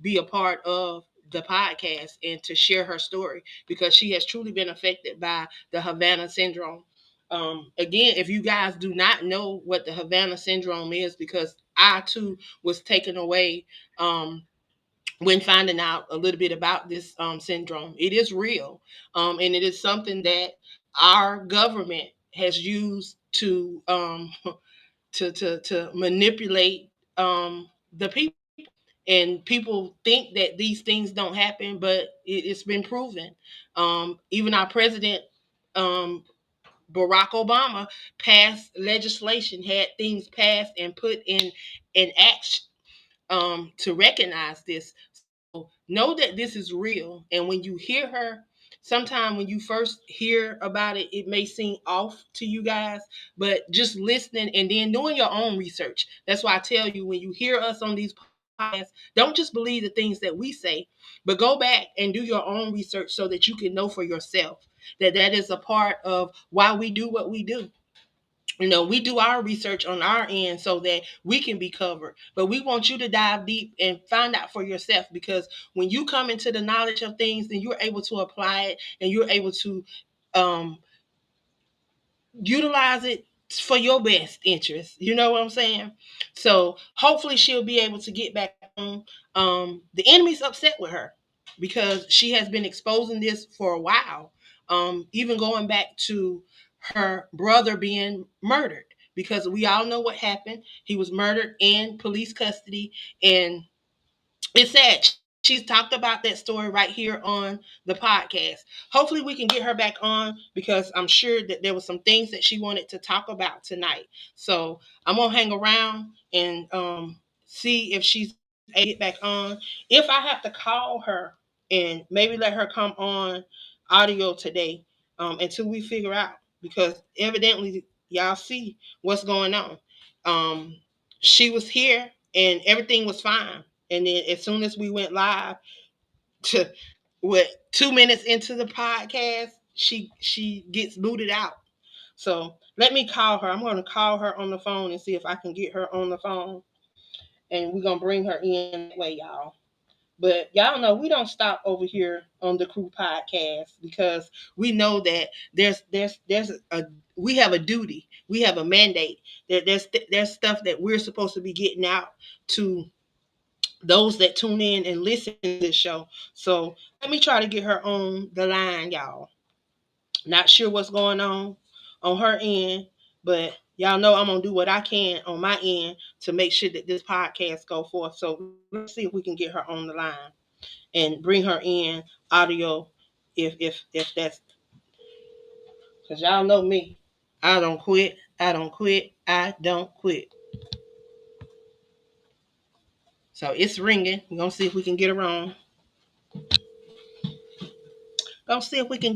be a part of the podcast and to share her story because she has truly been affected by the Havana Syndrome. Again, if you guys do not know what the Havana Syndrome is, because I too was taken away when finding out a little bit about this syndrome. It is real, and it is something that our government has used to to manipulate the people. And people think that these things don't happen, but it's been proven. Even our president, um, Barack Obama, passed legislation, had things passed and put in action to recognize this. So know that this is real. And when you hear her, sometime when you first hear about it, it may seem off to you guys, but just listening and then doing your own research. That's why I tell you, when you hear us on these podcasts, don't just believe the things that we say, but go back and do your own research so that you can know for yourself that that is a part of why we do what we do. We do our research on our end so that we can be covered, but we want you to dive deep and find out for yourself, because when you come into the knowledge of things, then you're able to apply it and you're able to um, utilize it for your best interest. You know what I'm saying? So hopefully she'll be able to get back on. The enemy's upset with her because she has been exposing this for a while, even going back to her brother being murdered, because we all know what happened. He was murdered in police custody, and it's sad. She's talked about that story right here on the podcast. Hopefully, we can get her back on because I'm sure that there were some things that she wanted to talk about tonight. So I'm gonna hang around and see if she's able to get back on. If I have to call her and maybe let her come on audio today, until we figure out, because evidently y'all see what's going on. Um, she was here and everything was fine, and then as soon as we went live, to what 2 minutes into the podcast, she gets booted out. So let me call her. I'm gonna call her on the phone and see if I can get her on the phone. And we're gonna bring her in that way, y'all. But y'all know we don't stop over here on the Crew Podcast because we know that there's a we have a duty, we have a mandate. There's stuff that we're supposed to be getting out to those that tune in and listen to this show. So let me try to get her on the line, y'all. Not sure what's going on her end, but y'all know I'm gonna do what I can on my end to make sure that this podcast go forth. So let's see if we can get her on the line and bring her in audio, if that's, because y'all know me. I don't quit. I don't quit. I don't quit. So it's ringing. We're gonna see if we can get her on. Gonna see if we can